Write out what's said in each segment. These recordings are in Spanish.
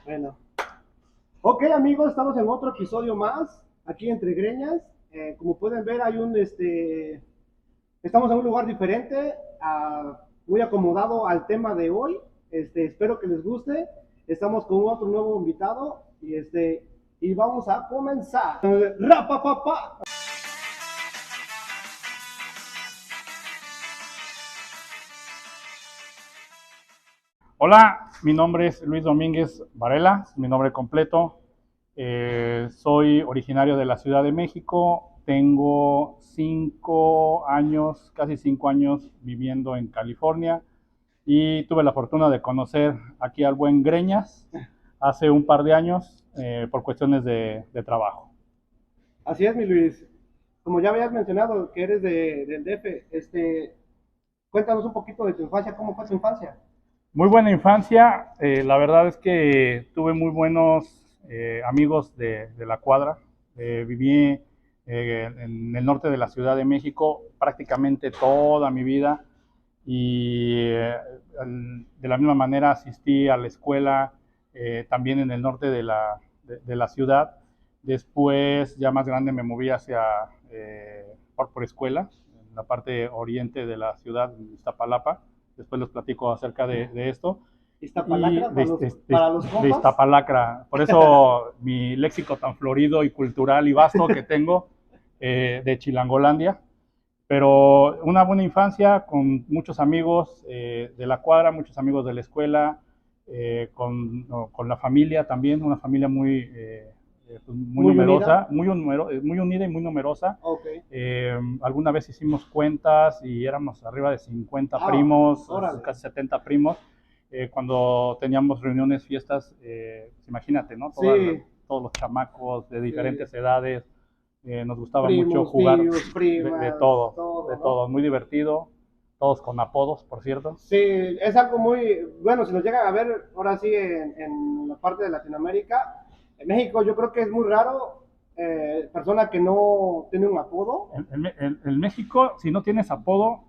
Bueno, ok amigos, estamos en otro episodio más, aquí entre Greñas. Como pueden ver, estamos en un lugar diferente, muy acomodado al tema de hoy. Espero que les guste. Estamos con otro nuevo invitado y vamos a comenzar. ¡Rapapapa! Hola, mi nombre es Luis Domínguez Varela, mi nombre completo. Soy originario de la Ciudad de México. Tengo 5 años, casi 5 años viviendo en California y tuve la fortuna de conocer aquí al buen Greñas hace un par de años por cuestiones de trabajo. Así es, mi Luis. Como ya habías mencionado que eres del DF, cuéntanos un poquito de tu infancia, ¿cómo fue tu infancia? Muy buena infancia, la verdad es que tuve muy buenos amigos de la cuadra. Viví en el norte de la Ciudad de México prácticamente toda mi vida y de la misma manera asistí a la escuela también en el norte de la ciudad. Después, ya más grande, me moví hacia por escuela, en la parte oriente de la ciudad, en Iztapalapa. Después les platico acerca de esto. Y Iztapalacra para los de compas. Iztapalacra. Por eso mi léxico tan florido y cultural y vasto que tengo de Chilangolandia. Pero una buena infancia con muchos amigos de la cuadra, muchos amigos de la escuela, con la familia también, una familia muy Muy numerosa, unida. muy unida y muy numerosa. Ok. Alguna vez hicimos cuentas y éramos arriba de 50 Ah, primos, órale. casi 70 primos. Cuando teníamos reuniones, fiestas, imagínate, ¿no? Sí, Todos los chamacos de sí. diferentes edades, nos gustaba mucho Primos, jugar tíos, primas, de todo, ¿no? todo, muy divertido, todos con apodos, por cierto. Sí, es algo muy, bueno, si nos llegan a ver ahora sí en la parte de Latinoamérica, en México yo creo que es muy raro persona que no tiene un apodo. En México, si no tienes apodo,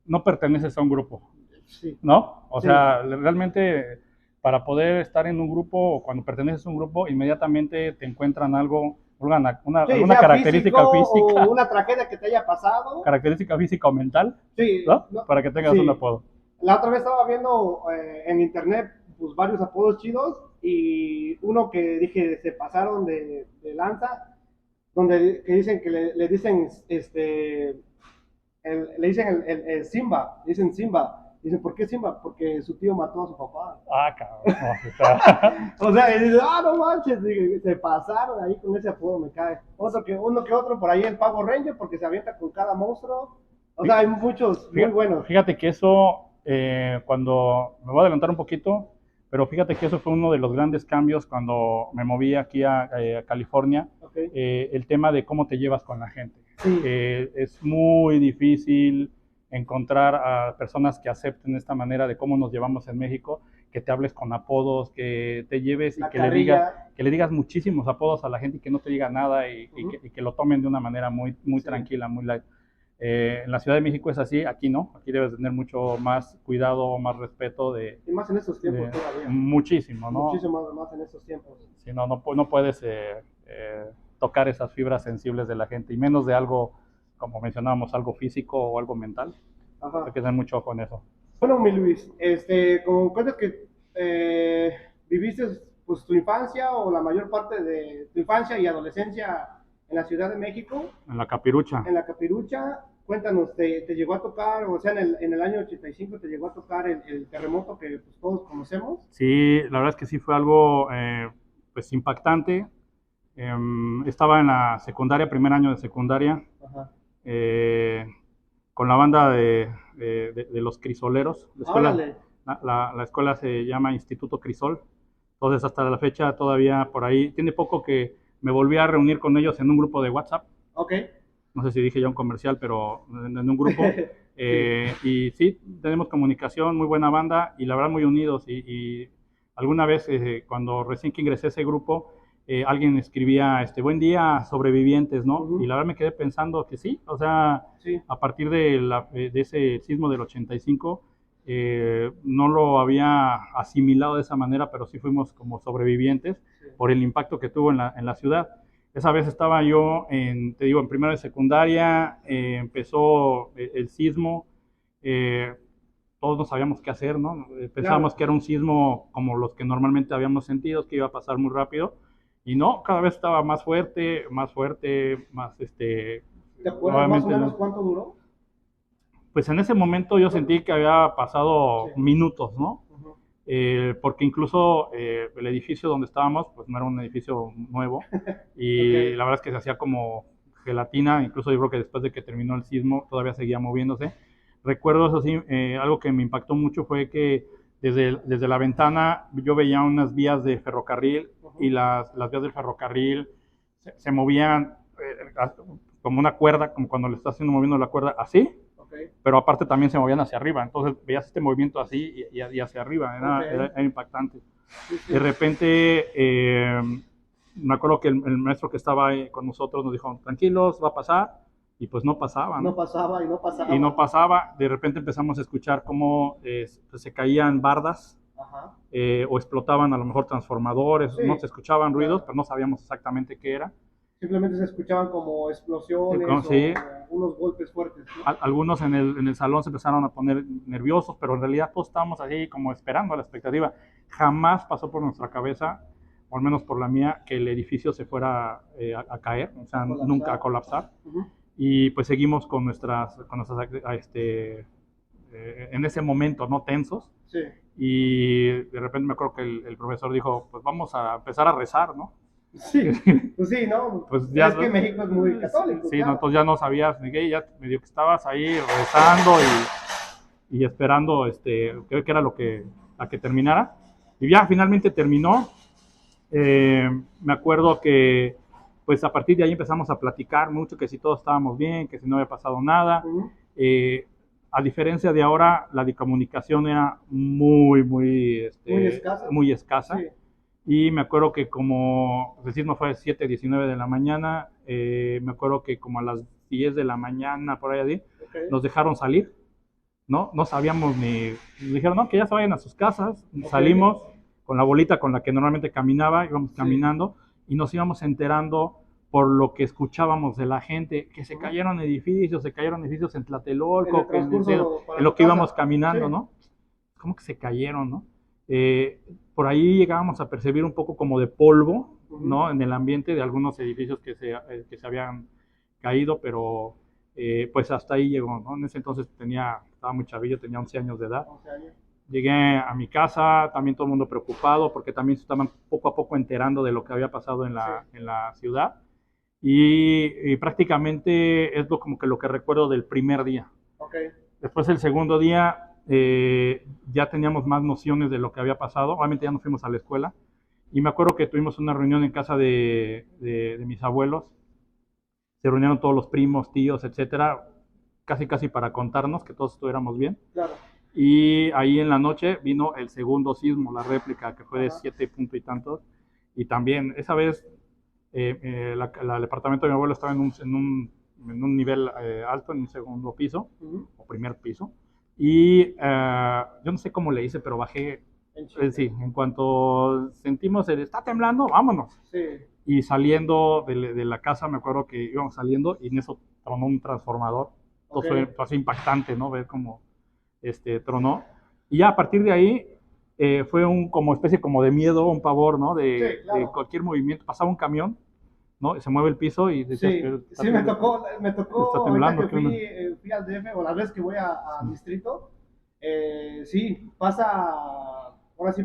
no perteneces a un grupo, Sí, ¿no? O sí, sea, realmente para poder estar en un grupo o cuando perteneces a un grupo, inmediatamente te encuentran algo, sí, alguna sea físico o característica, una tragedia que te haya pasado. característica física o mental, Sí, ¿no? no, Para que tengas un sí. apodo. La otra vez estaba viendo en internet pues, varios apodos chidos y uno que dije se pasaron de lanza, donde que dicen que le dicen le dicen el Simba, dicen Simba. Dicen, ¿por qué Simba? Porque su tío mató a su papá. Ah, cabrón. No, está... O sea, y dice, no manches, se pasaron ahí con ese apodo, me cae. Uno que otro por ahí el Pavo Ranger, porque se avienta con cada monstruo. O sea, hay muchos muy buenos. Fíjate que eso, cuando me voy a adelantar un poquito, pero fíjate que eso fue uno de los grandes cambios cuando me moví aquí a California, Okay. el tema de cómo te llevas con la gente. Sí. Es muy difícil encontrar a personas que acepten esta manera de cómo nos llevamos en México, que te hables con apodos, que te lleves y La carrilla. que le digas muchísimos apodos a la gente y que no te diga nada y que lo tomen de una manera muy Sí. tranquila, muy light. En la Ciudad de México es así, aquí no, aquí debes tener mucho más cuidado, más respeto Y más en estos tiempos de todavía. muchísimo, ¿no? Muchísimo más en estos tiempos. Si no, no puedes tocar esas fibras sensibles de la gente, y menos de algo, como mencionábamos, algo físico o algo mental. Ajá. Hay que tener mucho ojo en eso. Bueno, mi Luis, como cuentas que viviste pues, tu infancia o la mayor parte de tu infancia y adolescencia en la Ciudad de México, En la capirucha. en la Capirucha, cuéntanos, ¿te llegó a tocar, o sea, en el año 85 te llegó a tocar el terremoto que pues, todos conocemos? Sí, la verdad es que sí fue algo pues impactante. Estaba en la secundaria, primer año de secundaria, Ajá. eh, con la banda de los crisoleros. Órale. La escuela se llama Instituto Crisol. Entonces, hasta la fecha, todavía por ahí, tiene poco que me volví a reunir con ellos en un grupo de WhatsApp. Ok. No sé si dije ya un comercial, pero en un grupo. Sí. Y sí, tenemos comunicación, muy buena banda y la verdad muy unidos. Y alguna vez, cuando recién que ingresé a ese grupo, alguien escribía, buen día, sobrevivientes, ¿no? Ujú. Y la verdad me quedé pensando que sí, o sea, Sí. a partir de ese sismo del 85, no lo había asimilado de esa manera, pero sí fuimos como sobrevivientes por el impacto que tuvo en la ciudad. Esa vez estaba yo, te digo, en primero de secundaria, empezó el sismo, todos no sabíamos qué hacer, ¿no? Pensábamos que era un sismo como los que normalmente habíamos sentido, que iba a pasar muy rápido, y no, cada vez estaba más fuerte, más fuerte, más ¿Te acuerdas más o menos cuánto duró? Pues en ese momento yo sentí que había pasado minutos, ¿no? Porque incluso el edificio donde estábamos, pues no era un edificio nuevo, y la verdad es que se hacía como gelatina, incluso yo creo que después de que terminó el sismo todavía seguía moviéndose. Recuerdo eso sí, algo que me impactó mucho fue que desde la ventana yo veía unas vías de ferrocarril y las vías del ferrocarril se movían como una cuerda, como cuando le estás moviendo la cuerda así, pero aparte también se movían hacia arriba, entonces veías este movimiento así y hacia arriba, era impactante. De repente, me acuerdo que el maestro que estaba ahí con nosotros nos dijo, tranquilos, va a pasar, y pues no pasaba, ¿no? No pasaba y no pasaba. Y no pasaba, de repente empezamos a escuchar cómo se caían bardas, o explotaban a lo mejor transformadores, no se escuchaban ruidos, pero no sabíamos exactamente qué era. Simplemente se escuchaban como explosiones o unos golpes fuertes, ¿no? Algunos en el salón se empezaron a poner nerviosos, pero en realidad todos estábamos así como esperando a la expectativa. Jamás pasó por nuestra cabeza, o al menos por la mía, que el edificio se fuera a caer, o sea, nunca a colapsar. Y pues seguimos con nuestras en ese momento, ¿no? Tensos. Sí. Y de repente me acuerdo que el profesor dijo, pues vamos a empezar a rezar, ¿no? Sí, pues sí, ¿no? Pues ya, es que México es muy católico. Sí, claro. No, entonces ya no sabías ni qué, ya medio que estabas ahí rezando y esperando, creo que era a que terminara. Y ya finalmente terminó. Me acuerdo que, pues a partir de ahí empezamos a platicar mucho, que si todos estábamos bien, que si no había pasado nada. A diferencia de ahora, la comunicación era muy escasa. Sí. Y me acuerdo que como el sismo fue a 7:19 de la mañana, me acuerdo que como a las 10 de la mañana, por ahí, nos dejaron salir, ¿no? No sabíamos ni, nos dijeron, no, que ya se vayan a sus casas, salimos con la bolita con la que normalmente caminaba, íbamos caminando y nos íbamos enterando por lo que escuchábamos de la gente, que se cayeron edificios en Tlatelolco, en lo que íbamos caminando, ¿no? ¿Cómo que se cayeron, no? Por ahí llegábamos a percibir un poco como de polvo, ¿no? En el ambiente de algunos edificios que se habían caído, pero pues hasta ahí llegó, ¿no? En ese entonces estaba muy chavillo, tenía 11 años de edad. Llegué a mi casa, también todo el mundo preocupado, porque también se estaban poco a poco enterando de lo que había pasado en la ciudad. Y prácticamente es como que lo que recuerdo del primer día. Después el segundo día ya teníamos más nociones de lo que había pasado. Obviamente ya nos fuimos a la escuela y me acuerdo que tuvimos una reunión en casa de mis abuelos. Se reunieron todos los primos, tíos, etcétera, casi para contarnos que todos estuviéramos bien. Claro. Y ahí en la noche vino el segundo sismo, la réplica, que fue de 7 puntos y tantos. Y también esa vez el departamento de mi abuelo estaba en un nivel alto, en un segundo piso o primer piso. Y yo no sé cómo le hice, pero bajé. Sí, en cuanto sentimos está temblando, vámonos. Sí. Y saliendo de la casa, me acuerdo que íbamos saliendo y en eso tronó un transformador. Fue así impactante, ¿no? Ver cómo tronó. Y ya a partir de ahí fue como especie como de miedo, un pavor, ¿no? De cualquier movimiento. Pasaba un camión, ¿no? Se mueve el piso y decías, sí, me tocó está temblando, que fui al DF, o la vez que voy al distrito, sí, pasa, ahora sí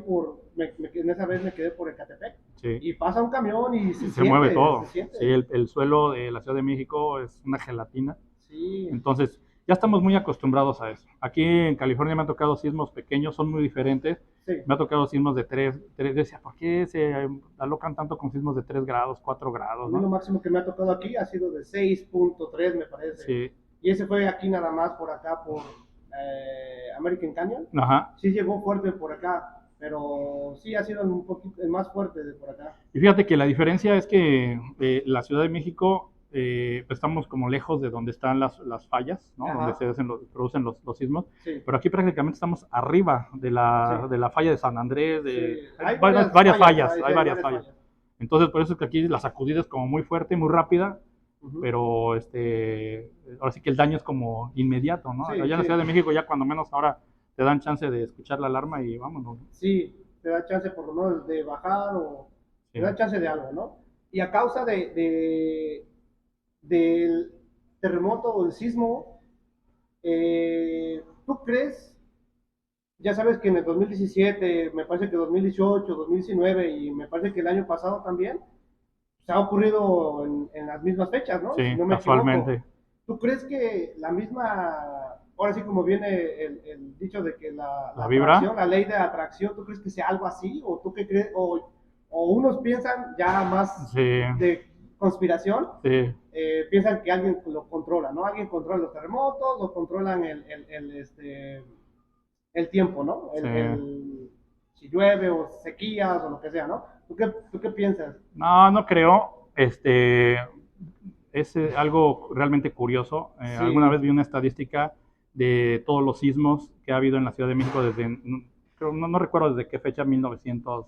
en esa vez me quedé por Ecatepec, y pasa un camión y se mueve todo. Sí, el suelo de la Ciudad de México es una gelatina. Sí. Entonces, ya estamos muy acostumbrados a eso. Aquí en California me han tocado sismos pequeños, son muy diferentes. Sí. Me ha tocado sismos de 3. Decía, ¿por qué se alocan tanto con sismos de 3 grados, 4 grados? ¿no? Lo máximo que me ha tocado aquí ha sido de 6.3, me parece. Sí. Y ese fue aquí nada más por acá, por American Canyon. Ajá. Sí llegó fuerte por acá, pero sí ha sido un poquito más fuerte de por acá. Y fíjate que la diferencia es que la Ciudad de México pues estamos como lejos de donde están las fallas, ¿no? Ajá. Donde se producen los sismos, Sí. pero aquí prácticamente estamos arriba de la, Sí. de la falla de San Andrés, Sí. hay Hay varias fallas, hay hay varias varias fallas. fallas. Entonces, por eso es que aquí la sacudida es como muy fuerte, muy rápida, Ujú. pero ahora sí que el daño es como inmediato, ¿no? Sí, Allá en la sí. Ciudad de México ya cuando menos ahora te dan chance de escuchar la alarma y vámonos, ¿no? Sí, te da chance por lo menos de bajar o te Sí. da chance de algo, ¿no? Y a causa del terremoto o el sismo, ¿tú crees? Ya sabes que en el 2017, me parece que 2018, 2019 y me parece que el año pasado también, se ha ocurrido en las mismas fechas, ¿no? Sí, Si no me equivoco. casualmente. ¿Tú crees que la misma, ahora sí como viene el dicho de que la La atracción, vibra, la ley de atracción, ¿tú crees que sea algo así? ¿O tú qué crees? O unos piensan ya más sí, de conspiración, sí, piensan que alguien lo controla, ¿no? Alguien controla los terremotos, lo controlan el tiempo, ¿no? sí. Si llueve o sequías o lo que sea, ¿no? ¿Tú qué piensas? No, no creo. Es algo realmente curioso. Alguna vez Sí. vi una estadística de todos los sismos que ha habido en la Ciudad de México desde, no recuerdo desde qué fecha, 1900,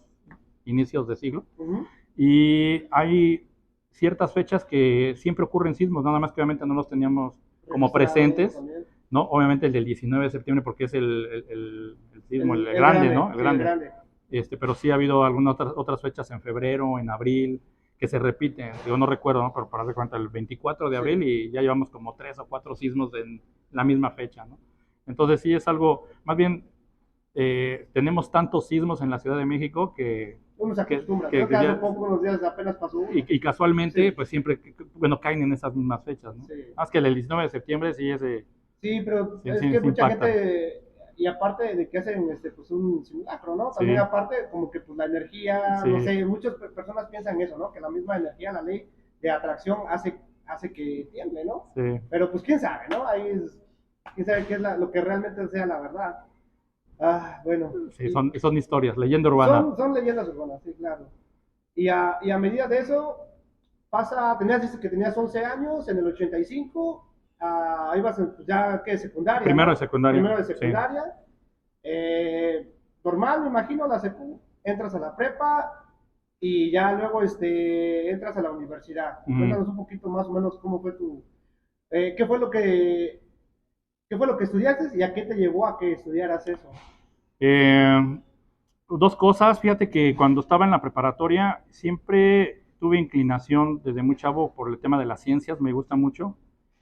inicios de siglo. Uh-huh. Y hay ciertas fechas que siempre ocurren sismos, nada más que obviamente no los teníamos como Registrado presentes, también. ¿no? Obviamente el del 19 de septiembre porque es el sismo, el El grande, grande, ¿no? El sí, el grande. grande. Pero sí ha habido algunas otras fechas en febrero, en abril, que se repiten. Yo no recuerdo, ¿no? Pero para dar cuenta, el 24 de abril Sí. y ya llevamos como 3 o 4 sismos en la misma fecha, ¿no? Entonces sí es algo, más bien tenemos tantos sismos en la Ciudad de México Uno se que, acostumbra. que, Creo que que hace ya, poco, unos días apenas pasó uno. y casualmente, Sí, pues siempre, bueno, caen en esas mismas fechas, ¿no? sí. Más que el 19 de septiembre sí, Sí, pero sí, es sí, que sí mucha impacta. gente, y aparte de que hacen pues un simulacro, ¿no? Sí, También aparte como que pues la energía, no sí, sé, muchas personas piensan eso, ¿no? Que la misma energía, la ley de atracción hace que tiemble, ¿no? sí. Pero pues quién sabe, ¿no? Quién sabe qué es lo que realmente sea la verdad. Ah, bueno. Sí, son historias, leyenda urbana. Son leyendas urbanas, sí, claro. Y a medida de eso, dices que tenías 11 años en el 85, ibas pues ya, ¿qué? Secundaria, Primero de ¿no? secundaria, Primero de sí. secundaria. Normal, me imagino, la secu, entras a la prepa y ya luego entras a la universidad. Mm. Cuéntanos un poquito más o menos cómo fue qué fue qué fue lo que estudiaste y a qué te llevó a que estudiaras eso. Eh, Dos cosas, fíjate que cuando estaba en la preparatoria siempre tuve inclinación desde muy chavo por el tema de las ciencias, me gusta mucho,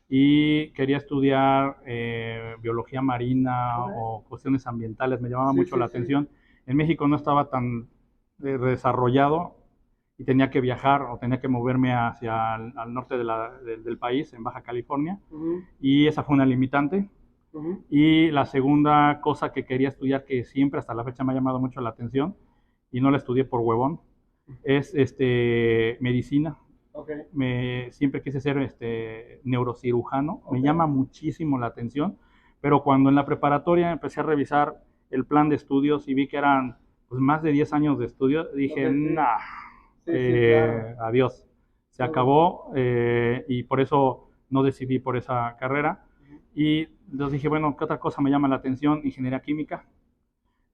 y quería estudiar biología marina Okay. o cuestiones ambientales, me llamaba Sí, mucho sí, la sí. atención. En México no estaba tan desarrollado y tenía que viajar o tenía que moverme hacia al norte del país, en Baja California, Uh-huh. y esa fue una limitante. Uh-huh. Y la segunda cosa que quería estudiar, que siempre hasta la fecha me ha llamado mucho la atención, y no la estudié por huevón, es medicina. Okay. Siempre quise ser neurocirujano, me Okay. llama muchísimo la atención, pero cuando en la preparatoria empecé a revisar el plan de estudios y vi que eran pues, más de 10 años de estudio, dije, Okay, sí. nah, Sí, sí, claro. adiós, se No. acabó y por eso no decidí por esa carrera. Y entonces dije, bueno, ¿qué otra cosa me llama la atención? Ingeniería química.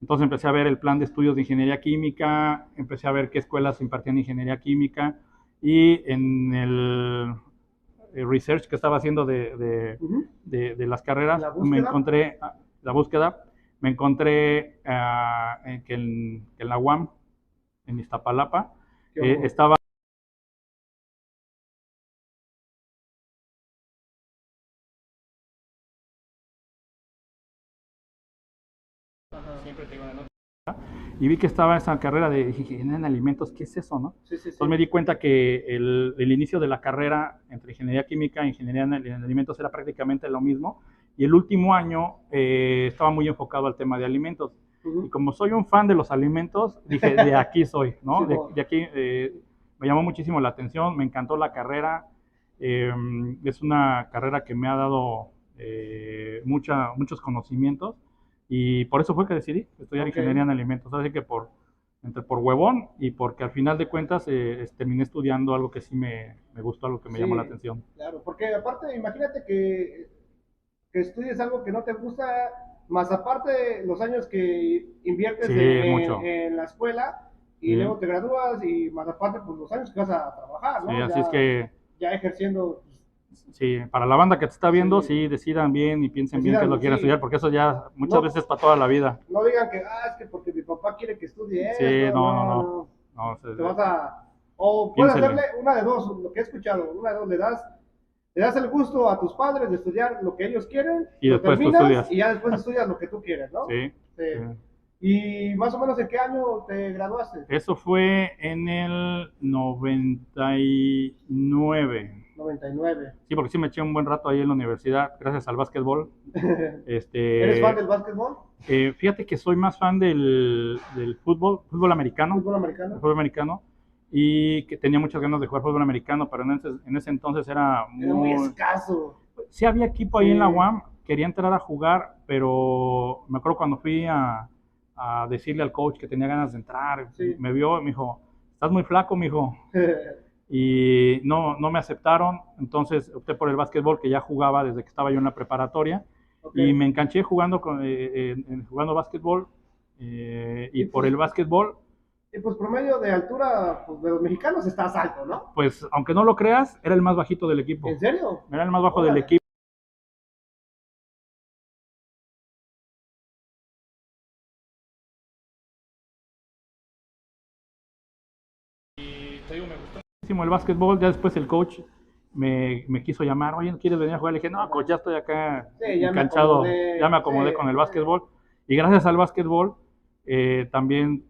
Entonces empecé a ver el plan de estudios de ingeniería química, empecé a ver qué escuelas impartían ingeniería química y en el research que estaba haciendo Uh-huh. de las En carreras, la me búsqueda. encontré, la búsqueda, me encontré que en la UAM, en Iztapalapa, ¿Qué hubo? estaba. Ajá. Siempre tengo una nota. Y vi que estaba esa carrera de ingeniería en alimentos, ¿qué es eso, no? Sí, sí, Entonces sí. me di cuenta que el inicio de la carrera entre ingeniería química e ingeniería en alimentos era prácticamente lo mismo, y el último año estaba muy enfocado al tema de alimentos. Y Uh-huh. como soy un fan de los alimentos, dije, de aquí soy, Sí, ¿no? De aquí me llamó muchísimo la atención, me encantó la carrera. Es una carrera que me ha dado muchos conocimientos y por eso fue que decidí estudiar ok. ingeniería en alimentos. Así que entre por huevón y porque al final de cuentas terminé estudiando algo que sí me gustó, algo que me llamó la Sí, atención. claro, porque aparte, imagínate que estudies algo que no te gusta, más aparte los años que Sí, inviertes es mucho. en la escuela y Sí, luego te gradúas y más aparte pues los años que vas a trabajar, sí, ¿no? así es que Ya ejerciendo, sí, para la banda que te está viendo, sí, sí, decidan bien y piensen bien qué es lo decidan, que quieren estudiar, sí, porque eso ya muchas no, veces es para toda la vida. no digan que, es que porque mi papá quiere que estudie Sí, esto, no, no, no, no. no, No, te vas a, o puedes hacerle piénsele. una de dos, lo que he escuchado, una de dos, le das el gusto a tus padres de estudiar lo que ellos quieren, Y lo después tú terminas estudias. y ya después estudias lo que tú quieres, ¿no? Sí, Sí. sí. ¿Y más o menos en qué año te graduaste? Eso fue en el 99. 99. Sí, porque sí me eché un buen rato ahí en la universidad, gracias al básquetbol. ¿Eres fan Este, del básquetbol? fíjate que soy más fan del fútbol americano, ¿Fútbol el americano? fútbol americano, y que tenía muchas ganas de jugar fútbol americano, pero en ese entonces era Era muy muy... escaso. Sí había equipo ahí en la Sí. UAM, quería entrar a jugar, pero me acuerdo cuando fui a decirle al coach que tenía ganas de entrar, Sí. me vio y me dijo, estás muy flaco, mijo, y no me aceptaron, entonces opté por el básquetbol que ya jugaba desde que estaba yo en la preparatoria Ok. y me enganché jugando, jugando básquetbol y Y por pues, el básquetbol, y pues promedio de altura pues, de los mexicanos estás alto, ¿no? pues aunque no lo creas, era el más bajito del ¿En equipo, serio? era el más bajo del Órale. equipo. Y te digo, me gustó muchísimo el básquetbol, ya después el coach me quiso llamar, oye, ¿no quieres venir a jugar? Le dije, no, coach, ya estoy acá Sí, ya me enganchado, ya me acomodé. Sí, acomodé con el sí. básquetbol. Y gracias al básquetbol, también,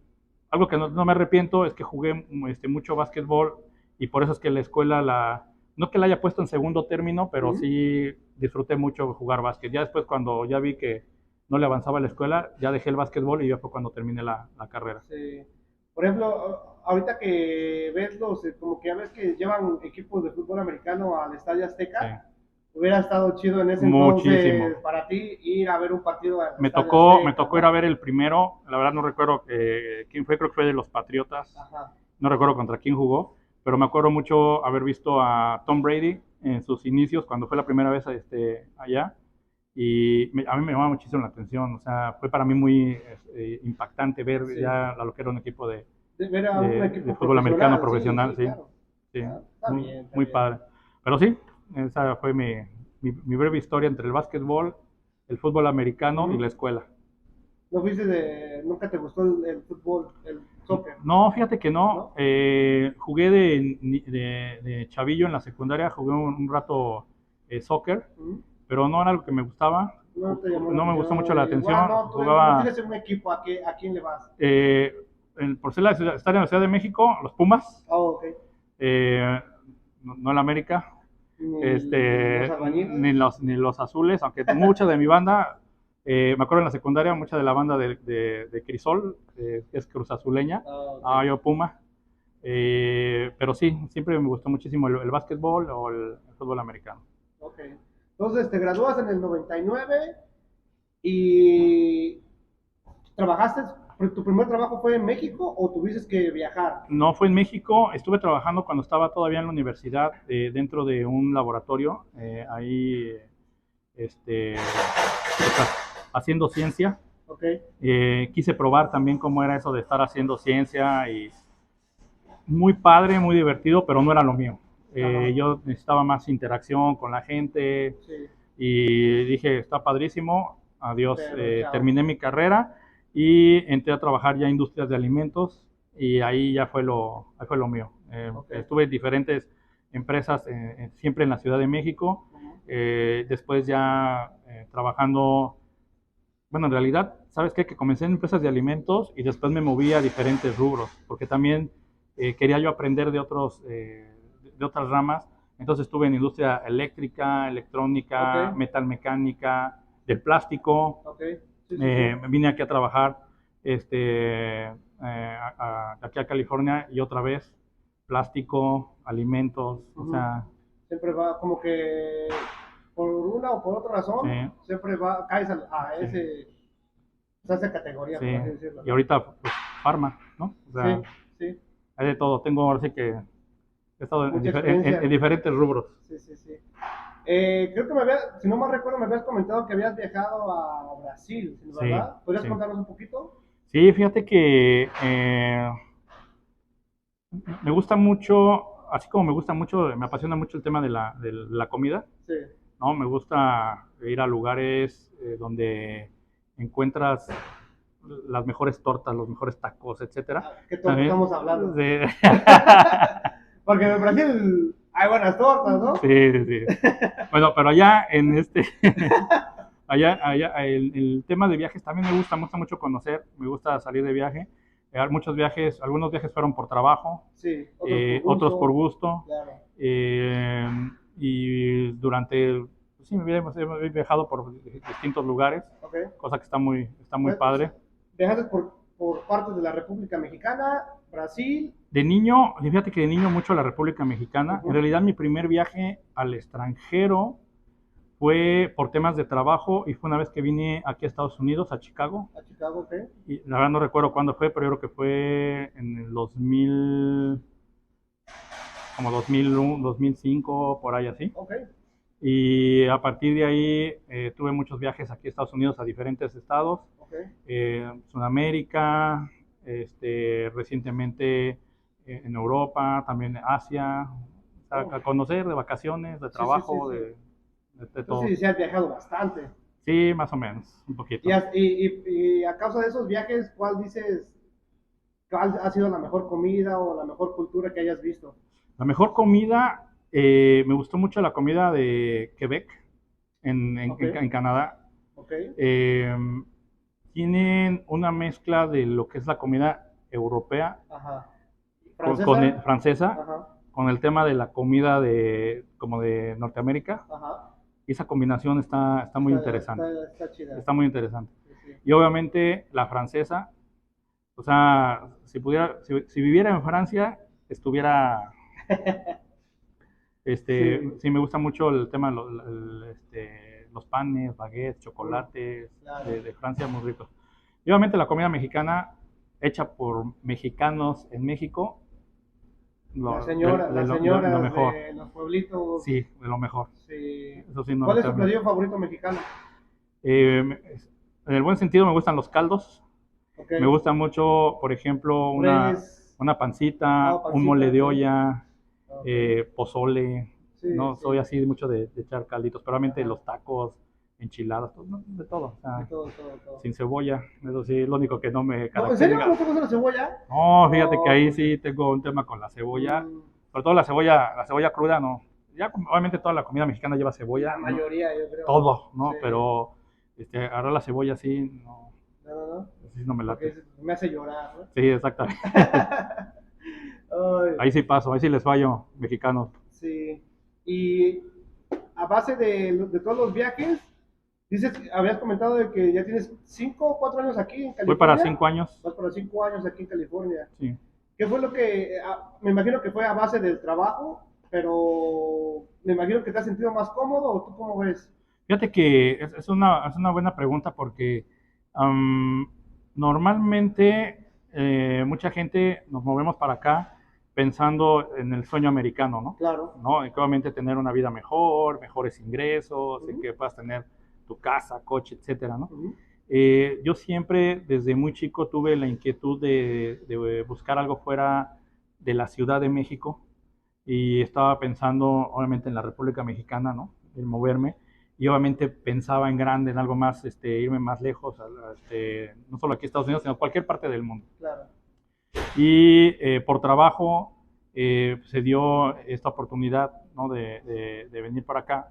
algo que no me arrepiento es que jugué mucho básquetbol y por eso es que la escuela, no que la haya puesto en segundo término, pero Ujú. sí disfruté mucho jugar básquet. Ya después cuando ya vi que no le avanzaba a la escuela, ya dejé el básquetbol y ya fue cuando terminé la carrera. Sí. Por ejemplo, ahorita que ves como que ya ves que llevan equipos de fútbol americano al Estadio Sí, Azteca, hubiera estado chido en ese entonces muchísimo. para ti ir a ver un partido al Me Estadio tocó, me Azteca, tocó ir a ¿no? ver el primero, la verdad no recuerdo quién fue, creo que fue de los Patriotas, Ajá. no recuerdo contra quién jugó, pero me acuerdo mucho haber visto a Tom Brady en sus inicios, cuando fue la primera vez allá, y a mí me llamaba muchísimo la atención, o sea, fue para mí muy impactante ver Sí. ya a lo que era un equipo De ver a un de equipo fútbol americano profesional, sí, profesional, sí, sí, claro. sí, Ah, está muy, bien, está muy bien. padre. Pero sí, esa fue mi breve historia entre el básquetbol, el fútbol americano y la Ujú. escuela. Nunca te gustó el fútbol, el soccer, No, fíjate que no. ¿no? Jugué de chavillo en la secundaria, jugué un rato soccer, Ujú. pero no era algo que me gustaba. No te llamó la No me gustó mucho atención. la Igual atención. no, no Jugaba, tienes un equipo, ¿a quién le vas? eh, por ser estar en la Ciudad de México, los Pumas, Oh, ok. eh, no el América, Ni los albañiles. ni los azules, aunque mucha de mi banda, me acuerdo en la secundaria, mucha de la banda de Crisol, que es Cruz Azuleña, Oh, ok. yo Puma. Pero sí, siempre me gustó muchísimo el básquetbol o el fútbol americano. Ok. Entonces te gradúas en el 99 y trabajaste, ¿tu primer trabajo fue en México o tuviste que viajar? No fue en México, estuve trabajando cuando estaba todavía en la universidad, dentro de un laboratorio, ahí haciendo ciencia. Ok. Quise probar también cómo era eso de estar haciendo ciencia y muy padre, muy divertido, pero no era lo mío. Ajá. Yo necesitaba más interacción con la gente Sí. y dije, está padrísimo, adiós. Pero chao. Terminé mi carrera y entré a trabajar ya en industrias de alimentos y ahí ya ahí fue lo mío. Ok. Estuve en diferentes empresas, siempre en la Ciudad de México, Ujú. después ya trabajando, bueno, en realidad, ¿sabes qué? Que comencé en empresas de alimentos y después me moví a diferentes rubros, porque también quería yo aprender de otras ramas. Entonces estuve en industria eléctrica, Ok. electrónica, metalmecánica, del plástico. Ok. Sí, sí, sí. Me vine aquí a trabajar aquí a California y otra vez plástico, alimentos, o Ujú. sea, Siempre va como que por una o por otra sí, razón, siempre caes a sí, esa categoría, sí. por así decirlo, Y ¿no? ahorita, pues, farma. ¿no? O sea, Sí, sí, hay de todo. Tengo, ahora sí que he estado mucha experiencia. en diferentes rubros. Sí, sí, sí. Creo que si no mal recuerdo, me habías comentado que habías viajado a Brasil, Sí, ¿verdad? ¿Podrías sí. contarnos un poquito? Sí, fíjate que me gusta mucho, así como me gusta mucho, me apasiona mucho el tema de la comida, Sí. ¿no? Me gusta ir a lugares donde encuentras las mejores tortas, los mejores tacos, etcétera. ¿Qué torta También, estamos hablando? sí, Porque en Brasil hay buenas tortas, ¿no? sí, sí, sí. Bueno, pero allá en allá el tema de viajes también me gusta mucho conocer, me gusta salir de viaje. Muchos viajes, algunos viajes fueron por trabajo, Sí, otros por gusto. Claro. eh, y durante, pues sí, he viajado por distintos lugares, Ok. cosa que está muy Pues, padre. viajaste por partes de la República Mexicana, Brasil. De niño, fíjate que de niño mucho a la República Mexicana. En Ujú. realidad mi primer viaje al extranjero fue por temas de trabajo y fue una vez que vine aquí a Estados Unidos, a Chicago. A Chicago, ok. Y la verdad no recuerdo cuándo fue, pero yo creo que fue en el 2000, como 2001, 2005, por ahí así. Ok. Y a partir de ahí tuve muchos viajes aquí a Estados Unidos a diferentes estados, Ok. Sudamérica, recientemente en Europa, también Asia, o sea, Oh. a conocer de vacaciones, de Sí, sí, sí, trabajo, sí. de Entonces todo. sí, sí has viajado bastante. Sí, más o menos, un poquito. Y a causa de esos viajes, cuál ha sido la mejor comida o la mejor cultura que hayas visto? La mejor comida, me gustó mucho la comida de Quebec, Ok. en Canadá. Ok. Eh, Tienen una mezcla de lo que es la comida europea Ajá. con ¿Francesa? francesa, Ajá. con el tema de la comida como de Norteamérica. Ajá. Y esa combinación está muy interesante. Está chida. Está muy interesante. Sí, sí. Y obviamente la francesa, o sea, si viviera en Francia, estuviera, Sí, sí me gusta mucho el tema, los panes, baguettes, mm, chocolates claro. de Francia, muy ricos. Y obviamente la comida mexicana, hecha por mexicanos en México, Las lo señoras mejor. de los pueblitos. Sí, de lo mejor. Sí. Eso sí, no ¿Cuál lo es tu cambio. platillo favorito mexicano? En el buen sentido me gustan los caldos. Ok. Me gusta mucho, por ejemplo, Res. una pancita, un Pancita, mole de ok. olla, Ok. pozole. Sí, No sí. soy así mucho de echar calditos, pero obviamente Ajá. los tacos, enchiladas, todo, ¿no? De todo. O De sea, todo, todo, todo. sin cebolla. Eso sí, es lo único que no me No, ¿en serio no caracteriza. te gusta la cebolla? No, fíjate que No, ahí porque. sí tengo un tema con la cebolla. mm, Sobre todo la cebolla cruda, no. Ya, obviamente toda la comida mexicana lleva la cebolla, ¿no? mayoría, yo creo. Todo, Sí. ¿no? Pero agarrar la cebolla sí, no, No, no, no. sí no me Porque late. me hace llorar, ¿no? Sí, exactamente. Ay, Ahí sí paso, ahí sí les fallo, mexicanos. sí. Y a base de todos los viajes, habías comentado de que ya tienes 5 o 4 años aquí en Voy para California. 5 años. Vas para 5 años aquí en California. Sí. ¿Qué fue lo que, me imagino que fue a base del trabajo, pero me imagino que te has sentido más cómodo o tú cómo ves? Fíjate que es una buena pregunta porque am, normalmente mucha gente nos movemos para acá pensando en el sueño americano, ¿no? Claro. ¿No? En que obviamente tener una vida mejor, mejores ingresos, en Ujú, que puedas tener tu casa, coche, etcétera, ¿no? ujú. Yo siempre, desde muy chico, tuve la inquietud de buscar algo fuera de la Ciudad de México y estaba pensando, obviamente, en la República Mexicana, ¿no? En moverme. Y obviamente pensaba en grande, en algo más, irme más lejos, no solo aquí en Estados Unidos, sino en cualquier parte del mundo. Claro. Y por trabajo se dio esta oportunidad, ¿no? de venir para acá.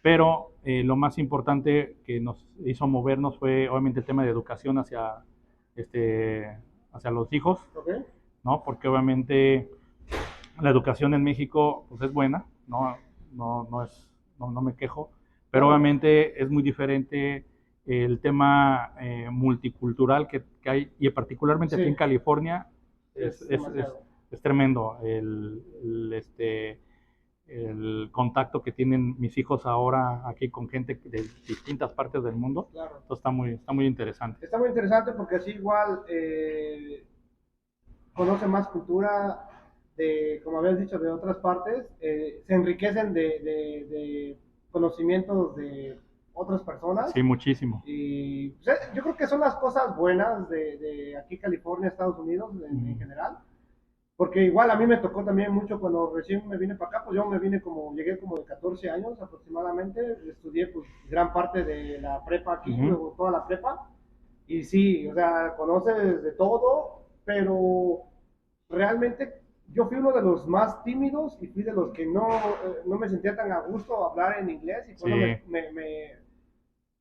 Pero lo más importante que nos hizo movernos fue obviamente el tema de educación hacia los hijos, Ok. ¿no? Porque obviamente la educación en México pues es buena, no me quejo, pero Claro. obviamente es muy diferente el tema multicultural que hay, y particularmente aquí en Sí, California es demasiado. es tremendo el contacto que tienen mis hijos ahora aquí con gente de distintas partes del mundo. Claro. Entonces está muy interesante. Está muy interesante porque así igual conoce más cultura de, como habías dicho, de otras partes, se enriquecen de conocimientos de otras personas. Sí, muchísimo. Y pues, yo creo que son las cosas buenas de aquí California, Estados Unidos en general. Porque igual a mí me tocó también mucho cuando recién me vine para acá, pues yo me vine como, llegué como de 14 años aproximadamente, estudié pues gran parte de la prepa aquí, luego toda la prepa, y sí, o sea, conoces de todo, pero realmente yo fui uno de los más tímidos y fui de los que no me sentía tan a gusto hablar en inglés y por eso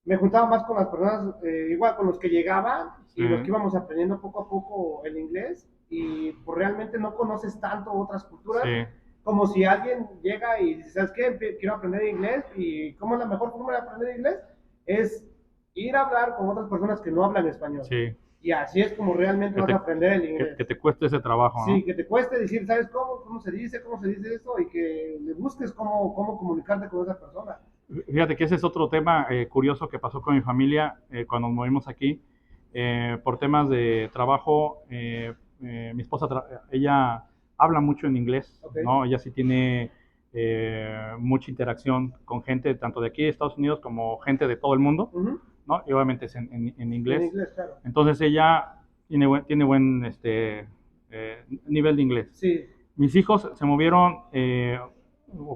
me juntaba más con las personas, igual con los que llegaban y los que íbamos aprendiendo poco a poco el inglés y pues realmente no conoces tanto otras culturas. Sí. Como si alguien llega y dice, ¿sabes qué? Quiero aprender inglés y ¿cómo es la mejor forma de aprender inglés? Es ir a hablar con otras personas que no hablan español. Sí. Y así es como realmente vas a aprender el inglés. Que te cueste ese trabajo, ¿no? Sí, que te cueste decir, ¿sabes cómo se dice esto? Y que le busques cómo comunicarte con esa persona. Fíjate que ese es otro tema curioso que pasó con mi familia cuando nos movimos aquí. Por temas de trabajo, mi esposa, ella habla mucho en inglés, ¿no? Ella sí tiene mucha interacción con gente tanto de aquí de Estados Unidos como gente de todo el mundo, ¿no? Y obviamente es en inglés. En inglés, claro. Entonces ella tiene buen nivel de inglés. Sí. Mis hijos se movieron,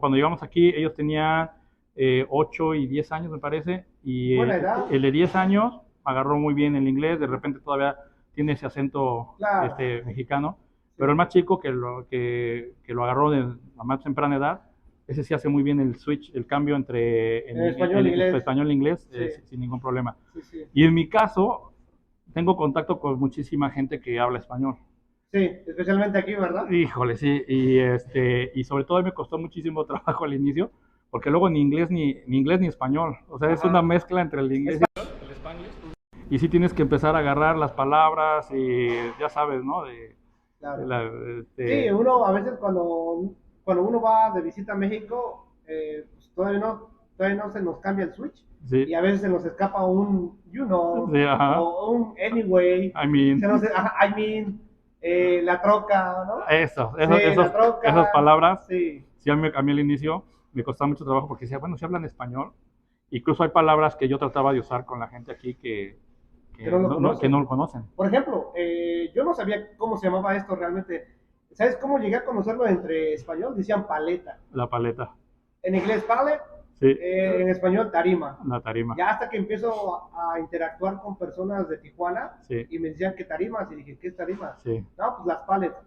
cuando llegamos aquí, ellos tenían 8 y 10 años, me parece, y el de 10 años agarró muy bien el inglés, de repente todavía tiene ese acento mexicano, pero el más chico que lo agarró de la más temprana edad, ese sí hace muy bien el switch, el cambio entre español e inglés, sin ningún problema. Sí. Y en mi caso, tengo contacto con muchísima gente que habla español. Sí, especialmente aquí, ¿verdad? Híjole, sí, y sobre todo me costó muchísimo trabajo al inicio, porque luego ni inglés ni español, o sea, es una mezcla entre el inglés y el español. Y sí tienes que empezar a agarrar las palabras y ya sabes, ¿no? Claro. Sí, uno a veces cuando uno va de visita a México, pues todavía no se nos cambia el switch. Sí. Y a veces se nos escapa un sí, o un anyway. I mean. La troca, ¿no? Esas palabras, sí a mí al inicio me costaba mucho trabajo porque decía, bueno, si hablan español, incluso hay palabras que yo trataba de usar con la gente aquí que no lo conocen. Por ejemplo, yo no sabía cómo se llamaba esto realmente. ¿Sabes cómo llegué a conocerlo entre español? Decían paleta. La paleta. En inglés, palette. Sí. En español, tarima. La tarima. Ya hasta que empiezo a interactuar con personas de Tijuana y me decían que tarimas y dije, ¿qué es tarimas? Sí. No, pues las pallets.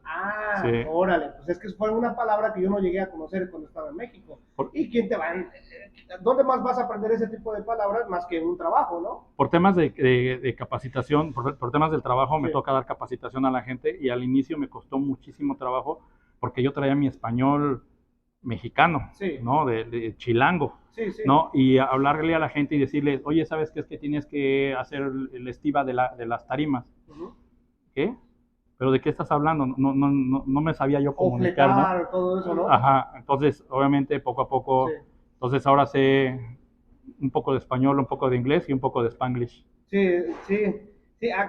Órale, pues es que fue una palabra que yo no llegué a conocer cuando estaba en México. ¿Y quién te va dónde más vas a aprender ese tipo de palabras más que en un trabajo, no? Por temas de capacitación, por temas del trabajo me toca dar capacitación a la gente y al inicio me costó muchísimo trabajo porque yo traía mi español mexicano, ¿no? De chilango, ¿no? Y hablarle a la gente y decirles, oye, ¿sabes qué? Es que tienes que hacer el estiva de las tarimas. ¿Qué? ¿Pero de qué estás hablando? No me sabía yo comunicar, ¿no? Todo eso, ¿no? Ajá, entonces, obviamente, poco a poco, entonces ahora sé un poco de español, un poco de inglés y un poco de spanglish. Sí,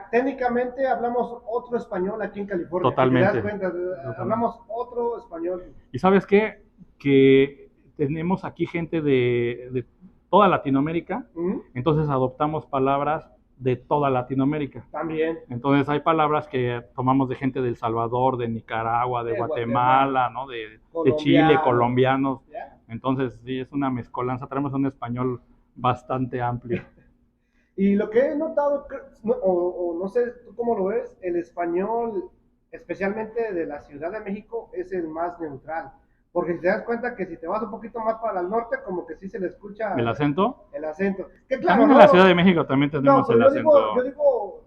técnicamente hablamos otro español aquí en California. Totalmente. ¿Te das cuenta? Hablamos otro español. ¿Y sabes qué? Que tenemos aquí gente de toda Latinoamérica, entonces adoptamos palabras de toda Latinoamérica. También. Entonces hay palabras que tomamos de gente de El Salvador, de Nicaragua, de Guatemala, ¿no? De Chile, colombianos. Entonces sí, es una mezcolanza, tenemos un español bastante amplio. Y lo que he notado, o no sé tú cómo lo ves, el español, especialmente de la Ciudad de México, es el más neutral. Porque si te das cuenta que si te vas un poquito más para el norte, como que sí se le escucha... ¿El acento? El acento. Que claro, también en la Ciudad de México también tenemos el acento. Yo digo,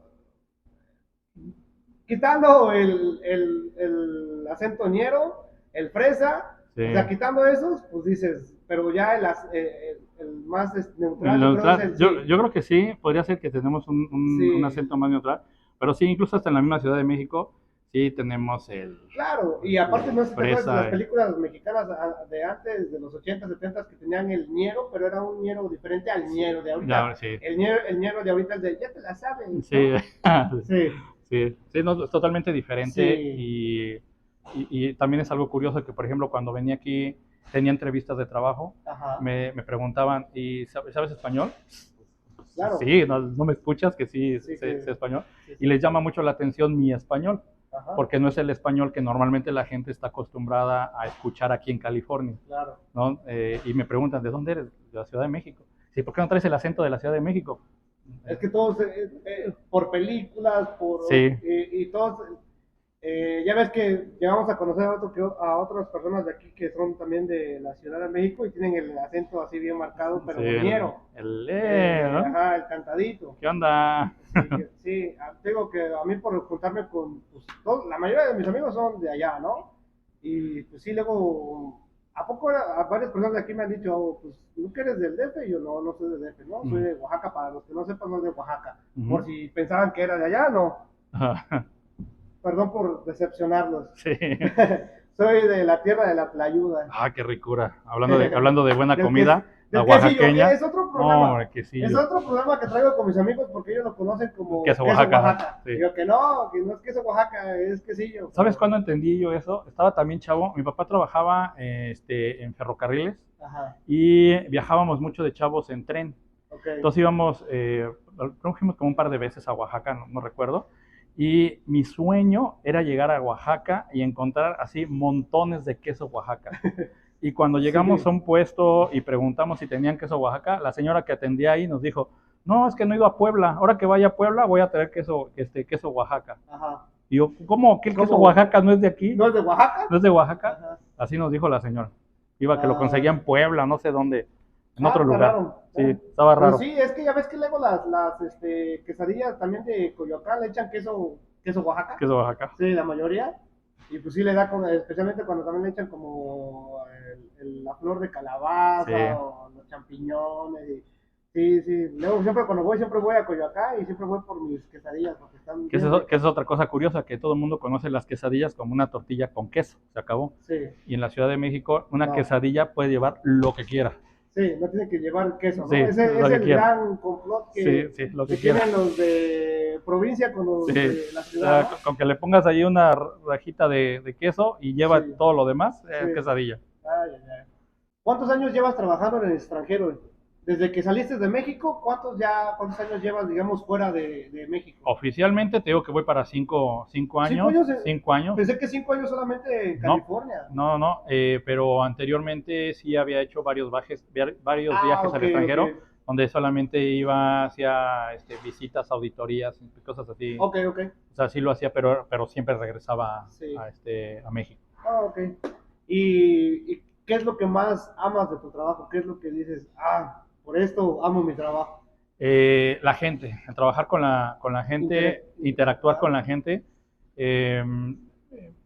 quitando el acento ñero, el fresa, o sea, quitando esos, pues dices, pero ya el más neutral. Yo creo que sí, podría ser que tenemos un acento más neutral, pero sí, incluso hasta en la misma Ciudad de México, sí tenemos el... Claro, y aparte no sé si te acuerdas de las películas mexicanas de antes, de los 80, 70, que tenían el ñero, pero era un ñero diferente al ñero de ahorita. Sí. El ñero de ahorita es de, ya te la saben. Sí. Sí. Sí, sí, no, es totalmente diferente Sí. y también es algo curioso que, por ejemplo, cuando venía aquí, tenía entrevistas de trabajo, Ajá. me preguntaban, ¿y sabes español? Claro. Sí, no me escuchas, que sí Sí, sé español. sí, Y sí. les llama mucho la atención mi español, Ajá. porque no es el español que normalmente la gente está acostumbrada a escuchar aquí en California, Claro. ¿no? Y me preguntan, ¿de dónde eres? De la Ciudad de México. Sí, ¿por qué no traes el acento de la Ciudad de México? Es que todos, por películas, Sí, y todos, ya ves que llegamos a conocer a otras personas de aquí que son también de la Ciudad de México y tienen el acento así bien marcado, sí, pero ñero. ¿no? Ajá, el cantadito. ¿Qué onda? Sí, sí, digo que a mí por juntarme con, pues, la mayoría de mis amigos son de allá, ¿no? Y pues sí, luego, ¿a poco a varias personas de aquí me han dicho, oh, pues, ¿tú que eres del DF? Y yo, no soy del DF, ¿no? Soy de Oaxaca, para los que no sepan, no es de Oaxaca. Por si pensaban que era de allá, no. Perdón por decepcionarlos. Sí. Soy de la tierra de la tlayuda. Ah, qué ricura. Hablando de buena Del, comida, la del quesillo, oaxaqueña. es otro No, problema. hombre, Es quesillo. otro problema que traigo con mis amigos porque ellos lo conocen como Queso queso Oaxaca, ¿no? Oaxaca. Sí. Digo que no es queso Oaxaca, es quesillo. ¿Sabes cuándo entendí yo eso? Estaba también chavo. Mi papá trabajaba en ferrocarriles. Ajá. Y viajábamos mucho de chavos en tren. Okay. Entonces íbamos, creo que fuimos como un par de veces a Oaxaca, no recuerdo. Y mi sueño era llegar a Oaxaca y encontrar así montones de queso Oaxaca. Y cuando llegamos Sí. a un puesto y preguntamos si tenían queso Oaxaca, la señora que atendía ahí nos dijo, no, es que no he ido a Puebla. Ahora que vaya a Puebla voy a traer queso Oaxaca. Ajá. Y yo, ¿cómo? ¿Qué el queso ¿Cómo? Oaxaca no es de aquí? ¿No es de Oaxaca? ¿No es de Oaxaca? Ajá. Así nos dijo la señora. Iba que lo conseguía en Puebla, no sé dónde, en otro está lugar. raro. Sí, estaba Pero raro. sí, es que ya ves que luego las quesadillas también de Coyoacán le echan queso Oaxaca. Queso Oaxaca. Sí, la mayoría. Y pues sí le da, especialmente cuando también le echan como la flor de calabaza, Sí. o los champiñones. Sí, sí. Luego siempre voy a Coyoacán y siempre voy por mis quesadillas porque están Que bien es ricas. otra cosa curiosa, que todo el mundo conoce las quesadillas como una tortilla con queso, se acabó. Sí. Y en la Ciudad de México, una No. quesadilla puede llevar lo que quiera. Sí, no tiene que llevar queso, ¿no? Sí, Ese lo es que el quiera. gran complot que, Sí, lo que tienen quiera. los de provincia con los Sí. de la ciudad, ¿no? Con que le pongas ahí una rajita de queso y lleva Sí. todo lo demás, Sí. quesadilla. Ay, ay, ay. ¿Cuántos años llevas trabajando en el extranjero? Desde que saliste de México, ¿cuántos años llevas, digamos, fuera de México? Oficialmente te digo que voy para cinco años. 5 años. 5 años. Pensé que 5 años solamente en No, California. no, pero anteriormente sí había hecho varios viajes Ok, al extranjero, ok. donde solamente iba hacia visitas, auditorías, cosas así. Ok. O sea, sí lo hacía, pero siempre regresaba Sí. a México. Ok. ¿Y qué es lo que más amas de tu trabajo? ¿Qué es lo que dices, por esto amo mi trabajo? La gente, el trabajar con la gente, interactuar con la gente. Eh,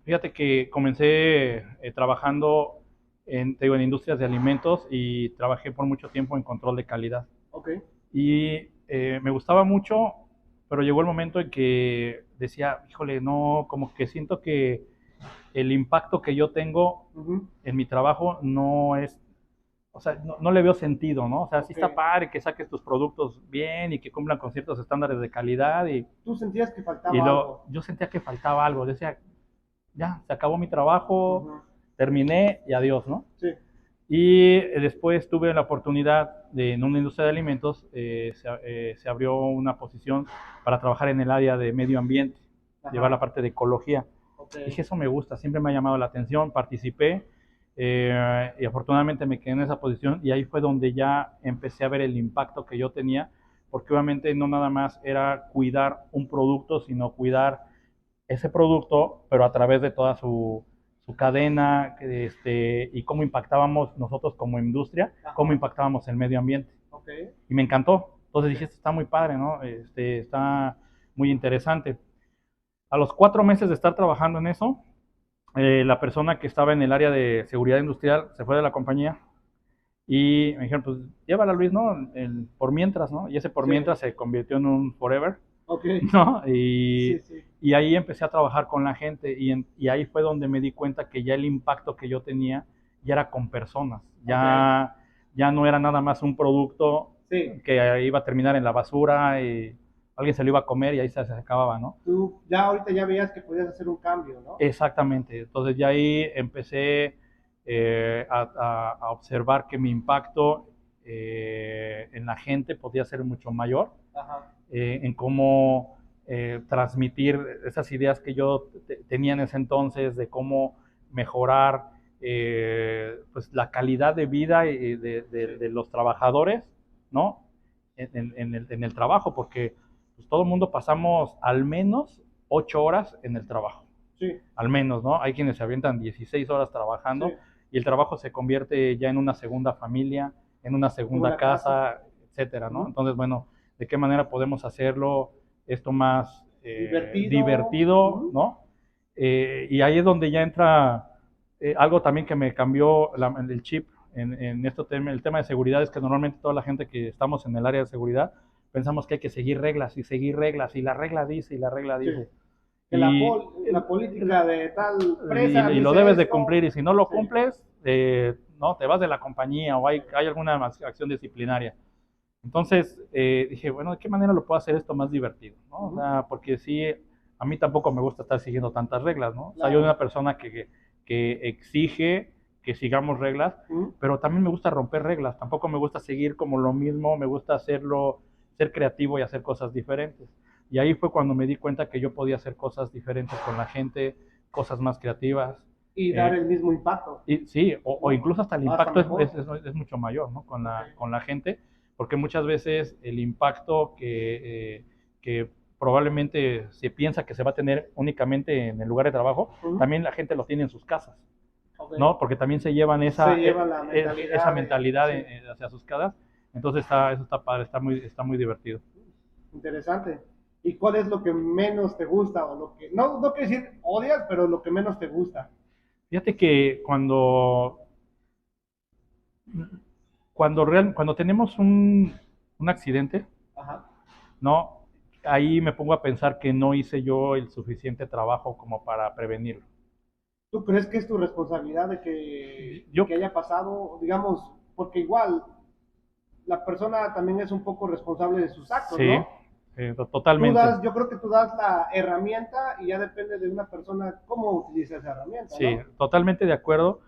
Fíjate que comencé trabajando en industrias de alimentos y trabajé por mucho tiempo en control de calidad. Ok. Y me gustaba mucho, pero llegó el momento en que decía, híjole, no, como que siento que el impacto que yo tengo en mi trabajo no es, o sea, no le veo sentido, ¿no? O sea, sí está padre que saques tus productos bien y que cumplan con ciertos estándares de calidad. ¿Tú sentías que faltaba algo? Yo sentía que faltaba algo, decía, ya, se acabó mi trabajo, terminé y adiós, ¿no? Sí. Y después tuve la oportunidad en una industria de alimentos, se abrió una posición para trabajar en el área de medio ambiente, llevar la parte de ecología. Okay. Dije, eso me gusta, siempre me ha llamado la atención, participé y afortunadamente me quedé en esa posición y ahí fue donde ya empecé a ver el impacto que yo tenía, porque obviamente no nada más era cuidar un producto, sino cuidar ese producto, pero a través de toda su cadena y cómo impactábamos nosotros como industria, cómo impactábamos el medio ambiente. Okay. Y me encantó. Entonces dije, esto está muy padre, ¿no? Está muy interesante. A los 4 meses de estar trabajando en eso, la persona que estaba en el área de seguridad industrial se fue de la compañía y me dijeron, pues llévala Luis, ¿no? Por mientras, ¿no? Y ese por mientras se convirtió en un forever. Okay. ¿No? Y ahí empecé a trabajar con la gente y ahí fue donde me di cuenta que ya el impacto que yo tenía ya era con personas, ya no era nada más un producto que iba a terminar en la basura y alguien se lo iba a comer y ahí se acababa, ¿no? Tú ya ahorita ya veías que podías hacer un cambio, ¿no? Exactamente. Entonces ya ahí empecé a observar que mi impacto en la gente podía ser mucho mayor, Ajá. en cómo transmitir esas ideas que yo tenía en ese entonces de cómo mejorar pues la calidad de vida de los trabajadores, ¿no? En el trabajo, porque pues, todo el mundo pasamos al menos 8 horas en el trabajo. Sí. Al menos, ¿no? Hay quienes se avientan 16 horas trabajando, Sí. y el trabajo se convierte ya en una segunda familia, en una segunda casa, etcétera, ¿no? Entonces, bueno, ¿de qué manera podemos hacerlo esto más divertido, ¿no? Y ahí es donde ya entra algo también que me cambió el chip en esto, el tema de seguridad, es que normalmente toda la gente que estamos en el área de seguridad pensamos que hay que seguir reglas, y la regla dice, y la regla dice. Sí. Que la política de tal empresa y lo debes de cumplir, y si no lo cumples, no, te vas de la compañía o hay alguna acción disciplinaria. Entonces dije, bueno, ¿de qué manera lo puedo hacer esto más divertido? ¿No? O sea, porque sí, a mí tampoco me gusta estar siguiendo tantas reglas, ¿no? O sea, yo soy una persona que exige que sigamos reglas, pero también me gusta romper reglas, tampoco me gusta seguir como lo mismo, me gusta hacerlo, ser creativo y hacer cosas diferentes. Y ahí fue cuando me di cuenta que yo podía hacer cosas diferentes con la gente, cosas más creativas. Y dar el mismo impacto. Y, sí, o incluso hasta el impacto es mucho mayor, ¿no? Con la gente, porque muchas veces el impacto que probablemente se piensa que se va a tener únicamente en el lugar de trabajo, también la gente lo tiene en sus casas, ¿no? Porque también se llevan esa mentalidad hacia sus casas. Entonces eso está padre, está muy divertido. Interesante. ¿Y cuál es lo que menos te gusta? O lo que, no quiero decir odias, pero lo que menos te gusta. Fíjate que cuando tenemos un accidente, Ajá. ¿no? Ahí me pongo a pensar que no hice yo el suficiente trabajo como para prevenirlo. ¿Tú crees que es tu responsabilidad de que haya pasado, digamos, porque igual la persona también es un poco responsable de sus actos, sí, ¿no? Totalmente. Yo creo que tú das la herramienta y ya depende de una persona cómo utiliza esa herramienta, sí, ¿no? Totalmente de acuerdo,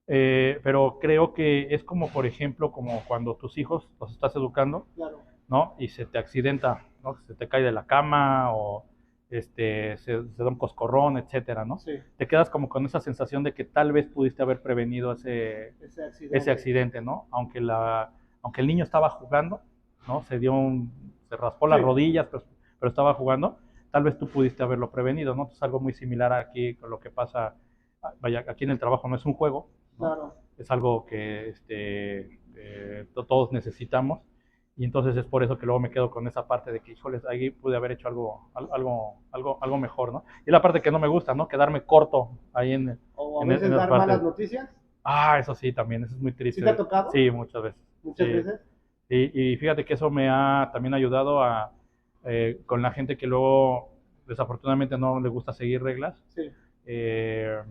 pero creo que es como, por ejemplo, como cuando tus hijos los estás educando, claro, ¿no? Y se te accidenta, ¿no? Se te cae de la cama o se da un coscorrón, etcétera, ¿no? Sí. Te quedas como con esa sensación de que tal vez pudiste haber prevenido ese accidente, ¿no? Aunque el niño estaba jugando, ¿no? Se raspó las rodillas, pero estaba jugando, tal vez tú pudiste haberlo prevenido, ¿no? Es algo muy similar aquí con lo que pasa, vaya, aquí en el trabajo no es un juego, ¿no? Claro. Es algo que todos necesitamos. Y entonces es por eso que luego me quedo con esa parte de que, híjoles, ahí pude haber hecho algo mejor, ¿no? Y la parte que no me gusta, ¿no? Quedarme corto ahí en o a veces dar malas noticias. Eso sí, también, eso es muy triste. ¿Sí te ha tocado? Sí, muchas veces. ¿Muchas veces? Y fíjate que eso me ha también ayudado con la gente que luego desafortunadamente no le gusta seguir reglas. Sí. Me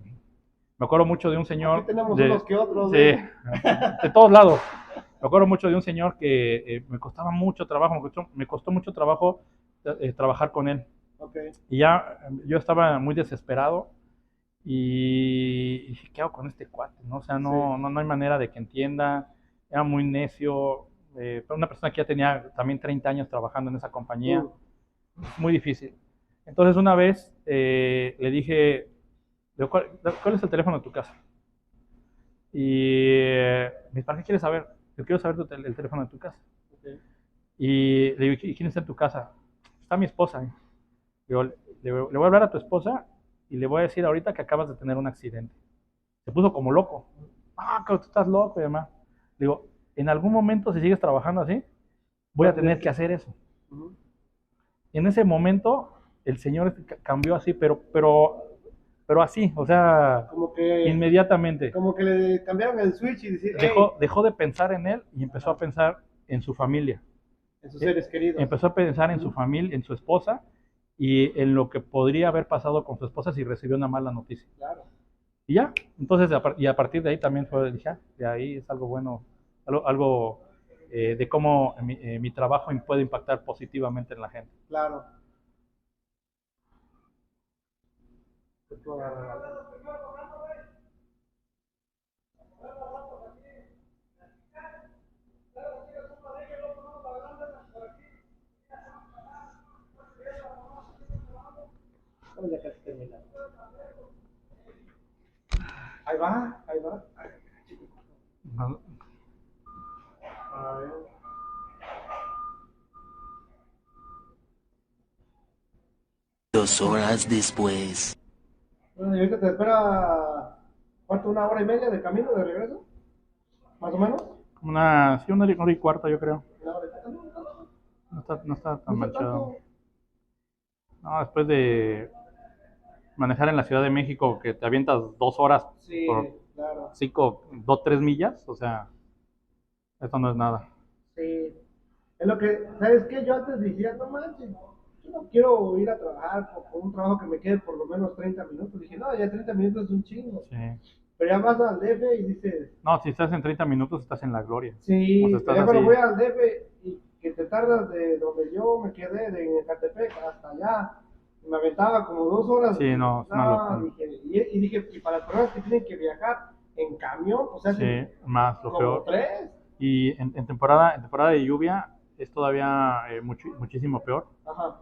acuerdo mucho de un señor. Aquí tenemos unos que otros. Sí, de todos lados. Me acuerdo mucho de un señor que me costaba mucho trabajo, me costó mucho trabajo trabajar con él. Okay. Y ya yo estaba muy desesperado y dije, ¿qué hago con este cuate? ¿No? O sea, no hay manera de que entienda, era muy necio, una persona que ya tenía también 30 años trabajando en esa compañía, muy difícil. Entonces una vez le dije, ¿cuál es el teléfono de tu casa? Y me dijo, ¿para qué quieres saber? Yo quiero saber el teléfono de tu casa. Okay. Y le digo, ¿y quién está en tu casa? Está mi esposa. Digo, le voy a hablar a tu esposa y le voy a decir ahorita que acabas de tener un accidente. Se puso como loco. Que tú estás loco y demás. Digo, en algún momento, si sigues trabajando así, voy a tener que hacer eso. Y en ese momento, el señor cambió así, pero así, o sea, como que inmediatamente. Como que le cambiaron el switch y decir, dejó de pensar en él y empezó a pensar en su familia. En sus seres queridos. Empezó a pensar en su familia, en su esposa y en lo que podría haber pasado con su esposa si recibió una mala noticia. Claro. Y ya, entonces, y a partir de ahí también dije, de ahí es algo bueno, algo de cómo mi trabajo puede impactar positivamente en la gente. Claro. Ya casi termina. Ahí va, ahí va. A ver. 2 horas después. Bueno, y ahorita te espera, ¿cuánto? ¿Una hora y media de camino de regreso? ¿Más o menos? Sí, una hora y cuarta, yo creo. Una hora y cuarto. No está tan No está manchado. tanto. No, después de manejar en la Ciudad de México, que te avientas 2 horas Sí, por claro. 3 millas, o sea, esto no es nada. Sí. Es lo que, ¿sabes qué? Yo antes decía, no manches, yo no quiero ir a trabajar por un trabajo que me quede por lo menos 30 minutos. Dije, no, ya 30 minutos es un chingo. Sí. Pero ya vas al DF y dices, No, si estás en 30 minutos, estás en la gloria. sí, O sea, estás pero ya cuando así. voy al DF y que te tardas de donde yo me quedé, de Ecatepec hasta allá, me aventaba como 2 horas. Sí, no, es una locura. Dije, y dije, y para las personas que tienen que viajar en camión, o sea, Sí, más lo como peor. 3. Y en temporada de lluvia es todavía muchísimo peor. Ajá.